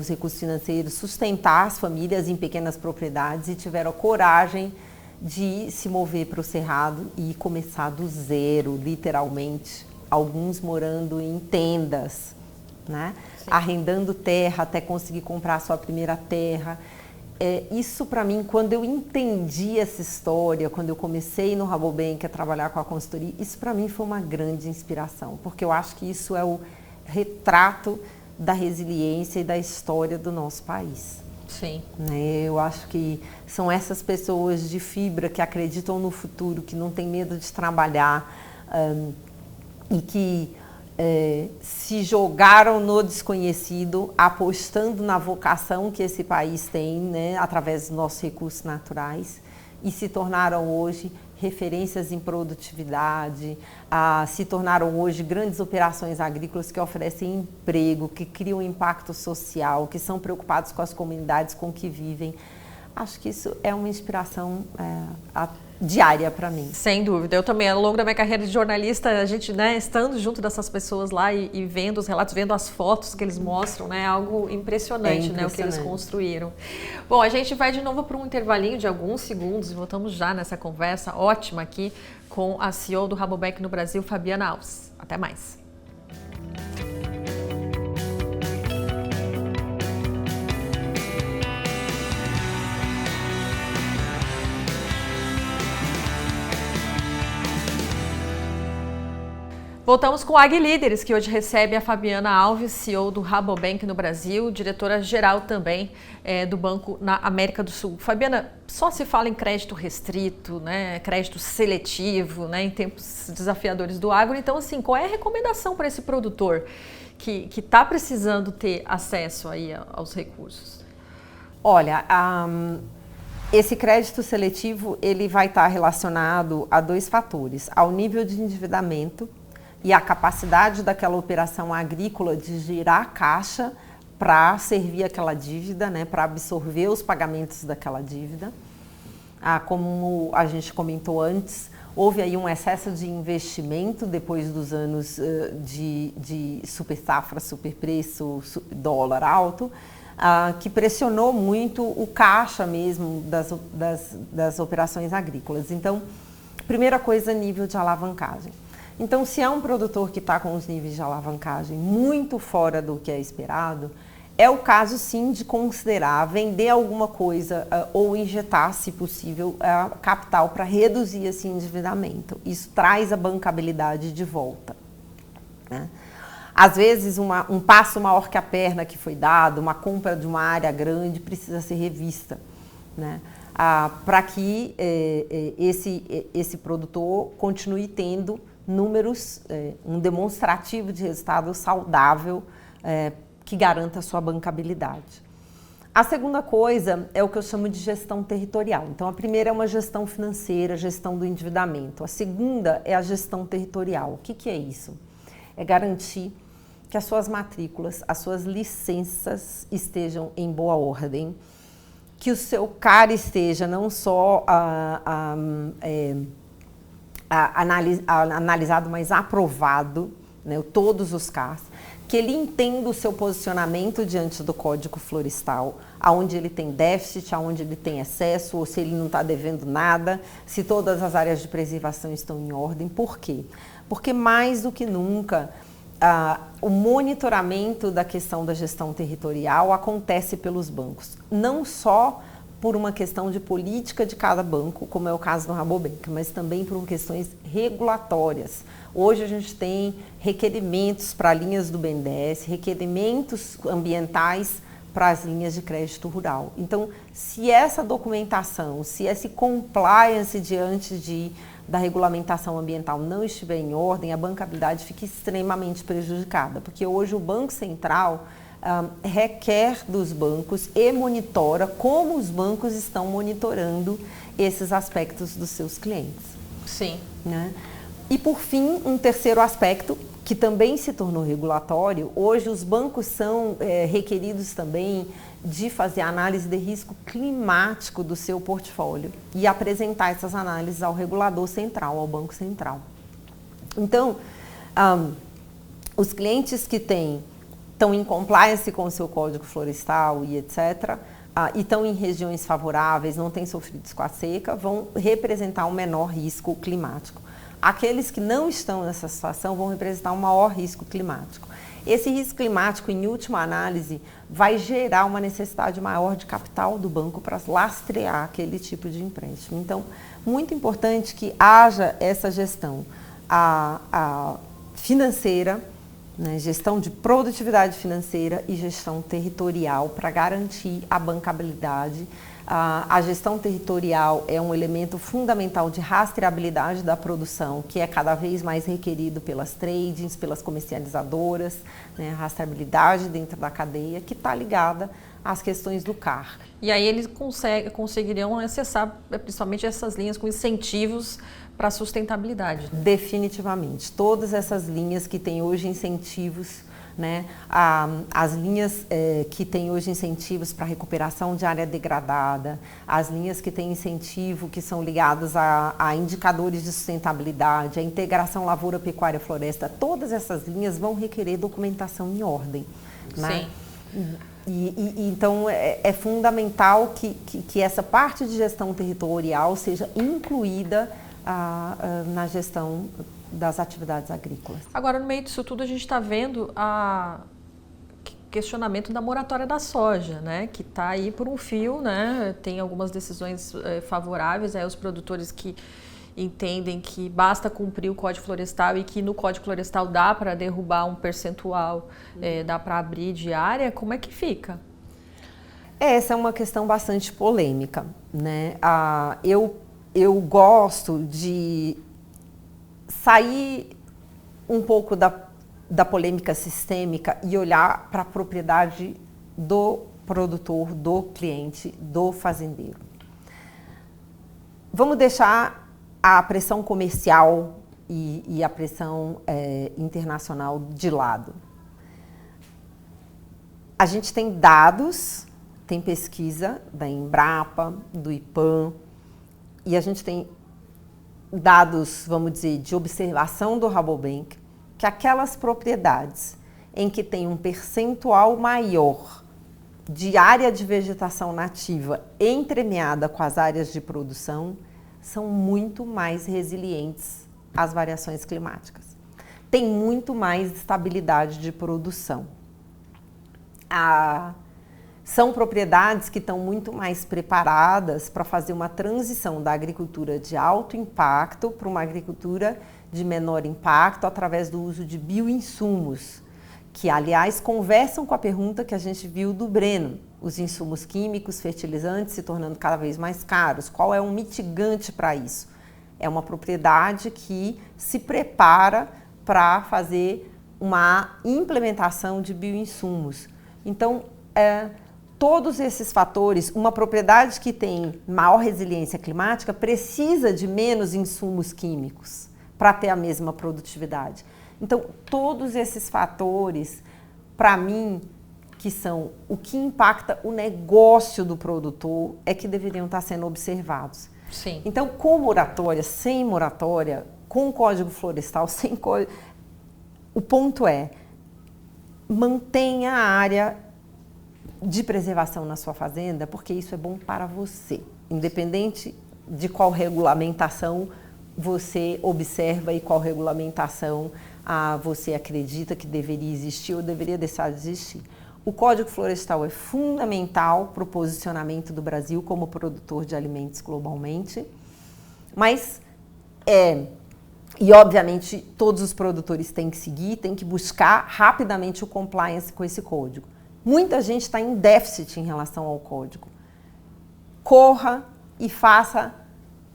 recursos financeiros, sustentar as famílias em pequenas propriedades e tiveram a coragem de se mover para o Cerrado e começar do zero, literalmente, alguns morando em tendas, né? Arrendando terra até conseguir comprar a sua primeira terra. Isso para mim, quando eu entendi essa história, quando eu comecei no Rabobank a trabalhar com a consultoria, isso para mim foi uma grande inspiração, porque eu acho que isso é o retrato da resiliência e da história do nosso país. Sim. Eu acho que são essas pessoas de fibra que acreditam no futuro, que não têm medo de trabalhar e que se jogaram no desconhecido, apostando na vocação que esse país tem, né, através dos nossos recursos naturais, e se tornaram hoje referências em produtividade, se tornaram hoje grandes operações agrícolas que oferecem emprego, que criam impacto social, que são preocupados com as comunidades com que vivem. Acho que isso é uma inspiração diária para mim. Sem dúvida. Eu também, ao longo da minha carreira de jornalista, a gente, né, estando junto dessas pessoas lá e vendo os relatos, vendo as fotos que eles mostram, né, é algo impressionante, né, o que eles construíram. Bom, a gente vai de novo para um intervalinho de alguns segundos e voltamos já nessa conversa ótima aqui com a CEO do Rabobank no Brasil, Fabiana Alves. Até mais. Voltamos com o AgLíderes, que hoje recebe a Fabiana Alves, CEO do Rabobank no Brasil, diretora-geral também do banco na América do Sul. Fabiana, só se fala em crédito restrito, né, crédito seletivo, né, em tempos desafiadores do agro. Então, assim, qual é a recomendação para esse produtor que está precisando ter acesso aí aos recursos? Olha, esse crédito seletivo ele vai estar relacionado a dois fatores: ao nível de endividamento e a capacidade daquela operação agrícola de girar caixa para servir aquela dívida, né, para absorver os pagamentos daquela dívida. Como a gente comentou antes, houve aí um excesso de investimento depois dos anos de super safra, super preço, dólar alto, que pressionou muito o caixa mesmo das operações agrícolas. Então, primeira coisa, nível de alavancagem. Então, se é um produtor que está com os níveis de alavancagem muito fora do que é esperado, é o caso sim de considerar vender alguma coisa ou injetar, se possível, capital para reduzir esse endividamento. Isso traz a bancabilidade de volta, né? Às vezes, um passo maior que a perna que foi dado, uma compra de uma área grande precisa ser revista, né? Para que esse produtor continue tendo números, um demonstrativo de resultado saudável que garanta a sua bancabilidade. A segunda coisa é o que eu chamo de gestão territorial. Então, a primeira é uma gestão financeira, gestão do endividamento. A segunda é a gestão territorial. O que é isso? É garantir que as suas matrículas, as suas licenças estejam em boa ordem, que o seu CAR esteja não só analisado, mas aprovado, né, todos os CARs, que ele entenda o seu posicionamento diante do Código Florestal, aonde ele tem déficit, aonde ele tem excesso, ou se ele não está devendo nada, se todas as áreas de preservação estão em ordem. Por quê? Porque mais do que nunca, o monitoramento da questão da gestão territorial acontece pelos bancos, não só por uma questão de política de cada banco, como é o caso do Rabobank, mas também por questões regulatórias. Hoje a gente tem requerimentos para linhas do BNDES, requerimentos ambientais para as linhas de crédito rural. Então, se essa documentação, se esse compliance diante da regulamentação ambiental não estiver em ordem, a bancabilidade fica extremamente prejudicada, porque hoje o Banco Central requer dos bancos e monitora como os bancos estão monitorando esses aspectos dos seus clientes. Sim. Né? E, por fim, um terceiro aspecto que também se tornou regulatório. Hoje os bancos são requeridos também de fazer análise de risco climático do seu portfólio e apresentar essas análises ao regulador central, ao Banco Central. Então, os clientes que estão em compliance com o seu Código Florestal e etc., e estão em regiões favoráveis, não têm sofrido com a seca, vão representar um menor risco climático. aqueles que não estão nessa situação vão representar um maior risco climático. Esse risco climático, em última análise, vai gerar uma necessidade maior de capital do banco para lastrear aquele tipo de empréstimo. Então, muito importante que haja essa gestão financeira, né, gestão de produtividade financeira e gestão territorial para garantir a bancabilidade. A gestão territorial é um elemento fundamental de rastreabilidade da produção, que é cada vez mais requerido pelas tradings, pelas comercializadoras, né, a rastreabilidade dentro da cadeia, que está ligada às questões do CAR. E aí eles conseguiriam acessar principalmente essas linhas com incentivos para a sustentabilidade. Né? Definitivamente. Todas essas linhas que têm hoje incentivos, né, as linhas que têm hoje incentivos para recuperação de área degradada, as linhas que têm incentivo que são ligadas a indicadores de sustentabilidade, a integração lavoura, pecuária, floresta, todas essas linhas vão requerer documentação em ordem. Né? Sim. Então é fundamental que essa parte de gestão territorial seja incluída na gestão das atividades agrícolas. Agora, no meio disso tudo, a gente está vendo o questionamento da moratória da soja, né? Que está aí por um fio, né? Tem algumas decisões favoráveis aos produtores que entendem que basta cumprir o Código Florestal e que no Código Florestal dá para derrubar um percentual, dá para abrir de área. Como é que fica? Essa é uma questão bastante polêmica, né? Eu gosto de sair um pouco da polêmica sistêmica e olhar para a propriedade do produtor, do cliente, do fazendeiro. Vamos deixar a pressão comercial e a pressão internacional de lado. A gente tem dados, tem pesquisa da Embrapa, do IPAM, e a gente tem dados, vamos dizer, de observação do Rabobank, que aquelas propriedades em que tem um percentual maior de área de vegetação nativa entremeada com as áreas de produção são muito mais resilientes às variações climáticas. Tem muito mais estabilidade de produção. São propriedades que estão muito mais preparadas para fazer uma transição da agricultura de alto impacto para uma agricultura de menor impacto através do uso de bioinsumos, que, aliás, conversam com a pergunta que a gente viu do Breno, os insumos químicos, fertilizantes se tornando cada vez mais caros. Qual é um mitigante para isso? É uma propriedade que se prepara para fazer uma implementação de bioinsumos. Então, todos esses fatores, uma propriedade que tem maior resiliência climática precisa de menos insumos químicos para ter a mesma produtividade. Então, todos esses fatores, para mim, que são o que impacta o negócio do produtor, é que deveriam estar sendo observados. Sim. Então, com moratória, sem moratória, com código florestal, sem código... O ponto é, mantenha a área de preservação na sua fazenda, porque isso é bom para você, independente de qual regulamentação você observa e qual regulamentação você acredita que deveria existir ou deveria deixar de existir. O Código Florestal é fundamental para o posicionamento do Brasil como produtor de alimentos globalmente, mas e obviamente todos os produtores têm que seguir, têm que buscar rapidamente o compliance com esse código. Muita gente está em déficit em relação ao código. Corra e faça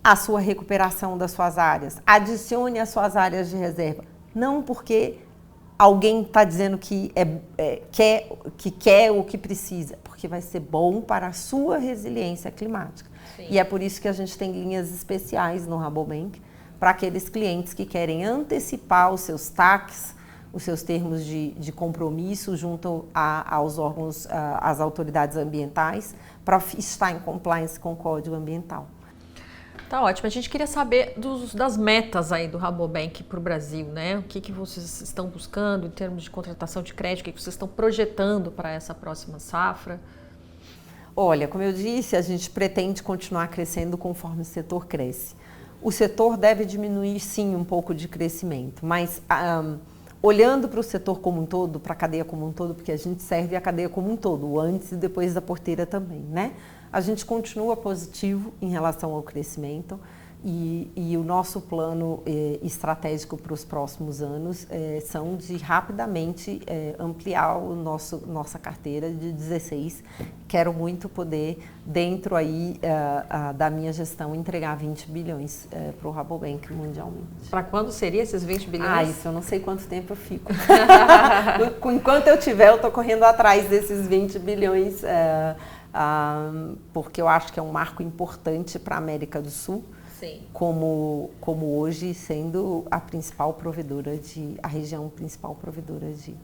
a sua recuperação das suas áreas. Adicione as suas áreas de reserva. Não porque alguém está dizendo que quer ou que precisa, porque vai ser bom para a sua resiliência climática. Sim. E é por isso que a gente tem linhas especiais no Rabobank para aqueles clientes que querem antecipar os seus TACs, os seus termos de compromisso junto aos órgãos, às autoridades ambientais, para estar em compliance com o Código Ambiental. Tá ótimo. A gente queria saber das metas aí do Rabobank para o Brasil, né? O que vocês estão buscando em termos de contratação de crédito, o que vocês estão projetando para essa próxima safra? Olha, como eu disse, a gente pretende continuar crescendo conforme o setor cresce. o setor deve diminuir sim um pouco de crescimento, mas olhando para o setor como um todo, para a cadeia como um todo, porque a gente serve a cadeia como um todo, o antes e depois da porteira também, né? A gente continua positivo em relação ao crescimento e o nosso plano estratégico para os próximos anos são de rapidamente ampliar nossa carteira de 16. Quero muito poder, dentro aí da minha gestão, entregar 20 bilhões para o Rabobank mundialmente. Para quando seria esses 20 bilhões? Isso eu não sei quanto tempo eu fico. Enquanto eu tiver, eu estou correndo atrás desses 20 bilhões, porque eu acho que é um marco importante para a América do Sul. Sim. Como hoje sendo a principal provedora a região principal provedora de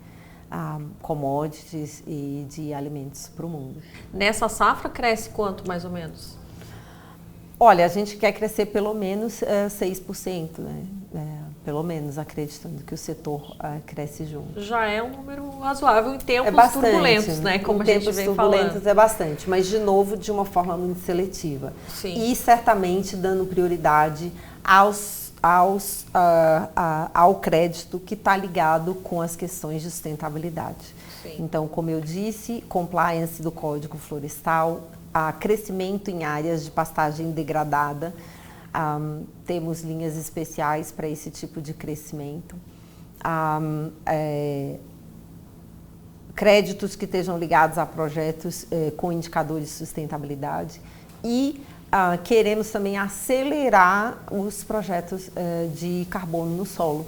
commodities e de alimentos para o mundo. Nessa safra cresce quanto mais ou menos? Olha, a gente quer crescer pelo menos 6%, né? Pelo menos acreditando que o setor cresce junto. Já é um número razoável em tempos turbulentos, né? Como a gente vem falando. Em tempos turbulentos é bastante, mas de novo de uma forma muito seletiva. Sim. E certamente dando prioridade ao crédito que está ligado com as questões de sustentabilidade. Sim. Então, como eu disse, compliance do Código Florestal, crescimento em áreas de pastagem degradada. Temos linhas especiais para esse tipo de crescimento. Créditos que estejam ligados a projetos com indicadores de sustentabilidade e queremos também acelerar os projetos de carbono no solo,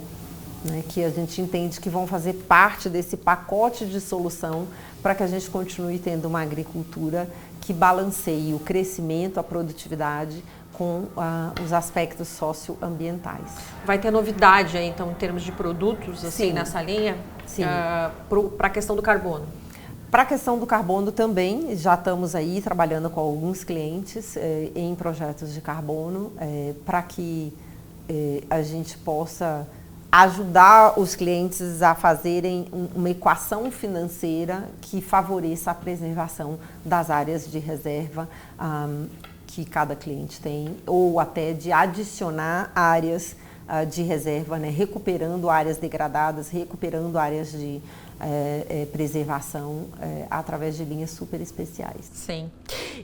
né, que a gente entende que vão fazer parte desse pacote de solução para que a gente continue tendo uma agricultura que balanceie o crescimento, a produtividade com os aspectos socioambientais. Vai ter novidade aí, então, em termos de produtos, assim, sim, nessa linha? Sim. Para a questão do carbono? Para a questão do carbono também, já estamos aí trabalhando com alguns clientes em projetos de carbono para que a gente possa ajudar os clientes a fazerem uma equação financeira que favoreça a preservação das áreas de reserva que cada cliente tem, ou até de adicionar áreas de reserva, né, recuperando áreas degradadas, recuperando áreas de preservação através de linhas super especiais. Sim.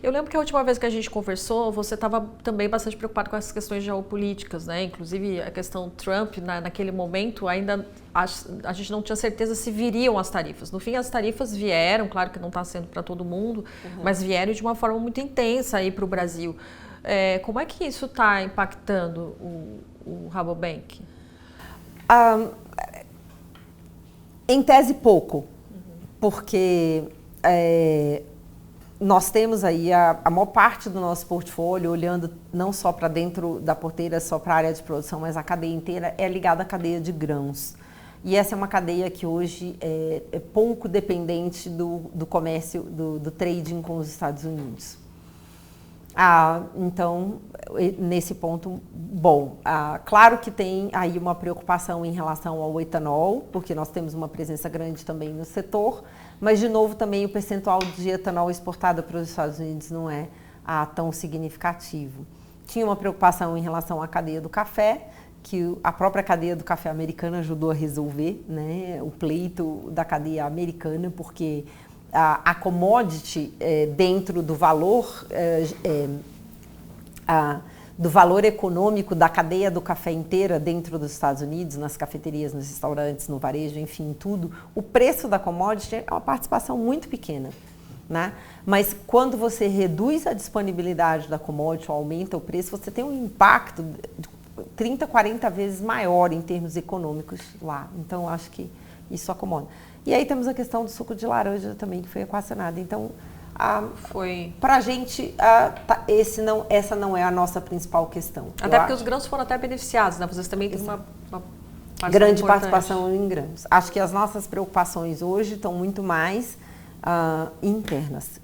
Eu lembro que a última vez que a gente conversou, você estava também bastante preocupado com essas questões geopolíticas, né? Inclusive a questão Trump, naquele momento, ainda a gente não tinha certeza se viriam as tarifas. No fim, as tarifas vieram, claro que não está sendo para todo mundo, mas vieram de uma forma muito intensa aí para o Brasil. Como é que isso está impactando o Rabobank? Em tese, pouco, porque nós temos aí a maior parte do nosso portfólio, olhando não só para dentro da porteira, só para a área de produção, mas a cadeia inteira é ligada à cadeia de grãos. E essa é uma cadeia que hoje é pouco dependente do comércio, do trading com os Estados Unidos. Então, nesse ponto, bom, claro que tem aí uma preocupação em relação ao etanol, porque nós temos uma presença grande também no setor, mas, de novo, também o percentual de etanol exportado para os Estados Unidos não é tão significativo. Tinha uma preocupação em relação à cadeia do café, que a própria cadeia do café americana ajudou a resolver, né, o pleito da cadeia americana, porque a commodity dentro do valor econômico da cadeia do café inteira dentro dos Estados Unidos, nas cafeterias, nos restaurantes, no varejo, enfim, tudo, o preço da commodity é uma participação muito pequena, né? Mas quando você reduz a disponibilidade da commodity ou aumenta o preço, você tem um impacto 30, 40 vezes maior em termos econômicos lá. Então, acho que isso acomoda. E aí temos a questão do suco de laranja também, que foi equacionada. Então, para a gente, essa não é a nossa principal questão. Até porque os grãos foram até beneficiados, né? Vocês também têm uma grande participação em grãos. Acho que as nossas preocupações hoje estão muito mais internas,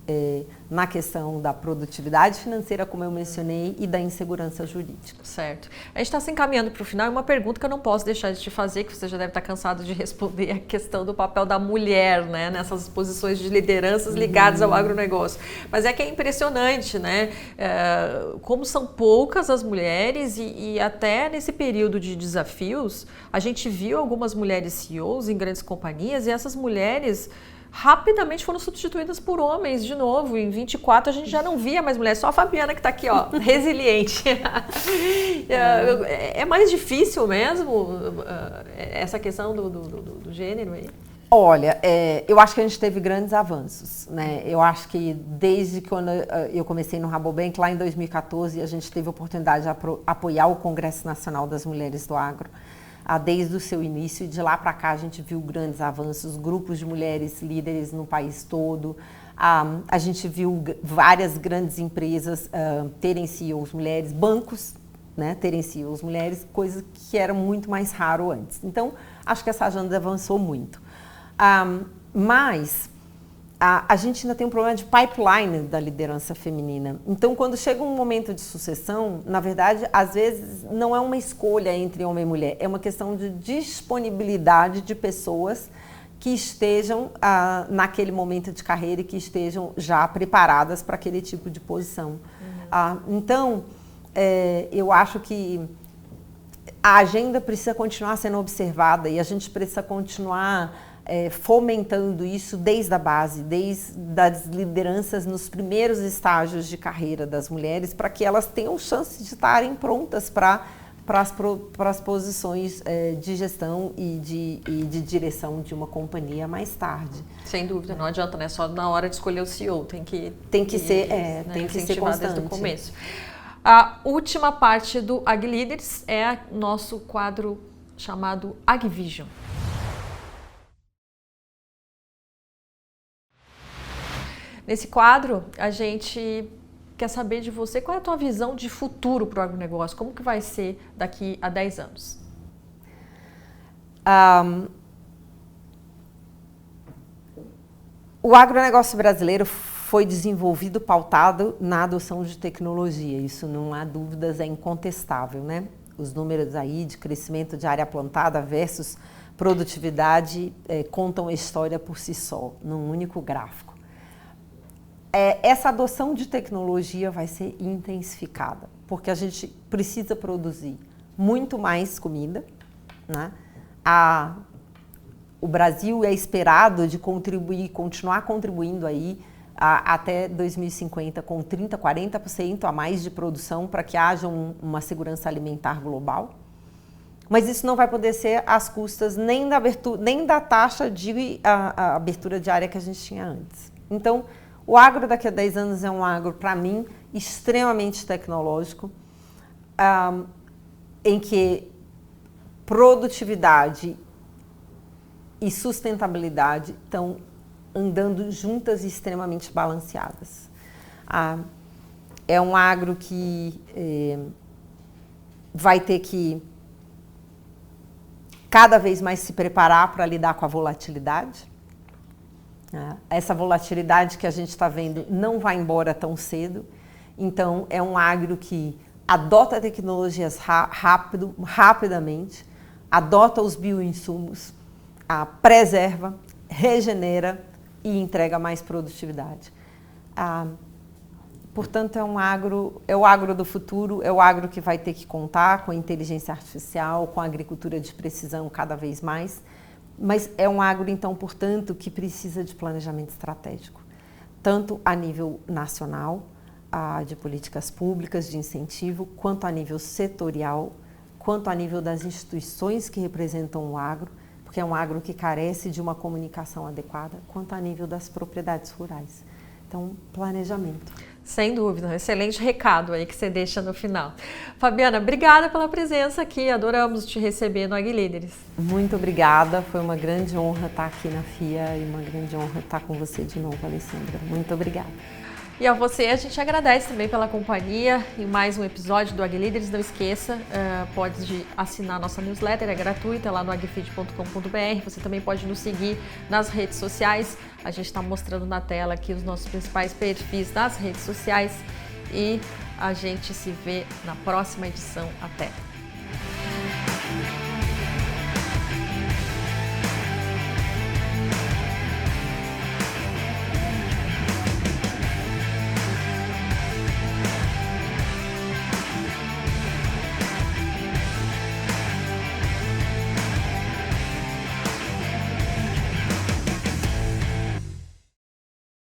na questão da produtividade financeira, como eu mencionei, e da insegurança jurídica. Certo. A gente está se encaminhando para o final e uma pergunta que eu não posso deixar de te fazer, que você já deve estar cansado de responder, é a questão do papel da mulher, né, nessas posições de lideranças ligadas ao agronegócio. Mas é que é impressionante, né, como são poucas as mulheres e até nesse período de desafios, a gente viu algumas mulheres CEOs em grandes companhias e essas mulheres rapidamente foram substituídas por homens de novo. Em 24 a gente já não via mais mulheres, só a Fabiana que está aqui, ó, resiliente. É mais difícil mesmo essa questão do gênero aí? Olha, eu acho que a gente teve grandes avanços, né? Eu acho que desde quando eu comecei no Rabobank, lá em 2014, a gente teve a oportunidade de apoiar o Congresso Nacional das Mulheres do Agro. Desde o seu início, e de lá para cá a gente viu grandes avanços, grupos de mulheres líderes no país todo. A gente viu várias grandes empresas terem CEOs mulheres, bancos, né, terem CEOs mulheres, coisa que era muito mais raro antes. Então, acho que essa agenda avançou muito. Mas a gente ainda tem um problema de pipeline da liderança feminina. Então, quando chega um momento de sucessão, na verdade, às vezes não é uma escolha entre homem e mulher, é uma questão de disponibilidade de pessoas que estejam naquele momento de carreira e que estejam já preparadas para aquele tipo de posição. Então, eu acho que a agenda precisa continuar sendo observada e a gente precisa continuar fomentando isso desde a base, desde as lideranças nos primeiros estágios de carreira das mulheres, para que elas tenham chance de estarem prontas para as posições de gestão e de direção de uma companhia mais tarde. Sem dúvida, não adianta, né? Só na hora de escolher o CEO, tem que ser, tem que ser constante desde o começo. A última parte do Ag Líderes é nosso quadro chamado Ag Vision. Nesse quadro, a gente quer saber de você qual é a tua visão de futuro para o agronegócio, como que vai ser daqui a 10 anos? O agronegócio brasileiro foi desenvolvido, pautado na adoção de tecnologia, isso não há dúvidas, é incontestável, né? Os números aí de crescimento de área plantada versus produtividade contam a história por si só, num único gráfico. Essa adoção de tecnologia vai ser intensificada, porque a gente precisa produzir muito mais comida, né? O Brasil é esperado de continuar contribuindo aí até 2050 com 30%, 40% a mais de produção para que haja uma segurança alimentar global. Mas isso não vai poder ser às custas nem da taxa de abertura de área que a gente tinha antes. Então, o agro daqui a 10 anos é um agro, para mim, extremamente tecnológico, em que produtividade e sustentabilidade estão andando juntas e extremamente balanceadas. É um agro que vai ter que cada vez mais se preparar para lidar com a volatilidade. Essa volatilidade que a gente está vendo não vai embora tão cedo. Então, é um agro que adota tecnologias rapidamente, adota os bioinsumos, preserva, regenera e entrega mais produtividade. Portanto, é o agro do futuro, é o agro que vai ter que contar com a inteligência artificial, com a agricultura de precisão cada vez mais, mas é um agro, então, portanto, que precisa de planejamento estratégico, tanto a nível nacional, de políticas públicas, de incentivo, quanto a nível setorial, quanto a nível das instituições que representam o agro, porque é um agro que carece de uma comunicação adequada, quanto a nível das propriedades rurais. Então, planejamento. Sem dúvida, um excelente recado aí que você deixa no final. Fabiana, obrigada pela presença aqui, adoramos te receber no Ag Líderes. Muito obrigada, foi uma grande honra estar aqui na FIA e uma grande honra estar com você de novo, Alessandra. Muito obrigada. E a você a gente agradece também pela companhia em mais um episódio do AgLíderes. Não esqueça, pode assinar nossa newsletter, é gratuita, lá no agfeed.com.br. Você também pode nos seguir nas redes sociais. A gente está mostrando na tela aqui os nossos principais perfis nas redes sociais. E a gente se vê na próxima edição. Até!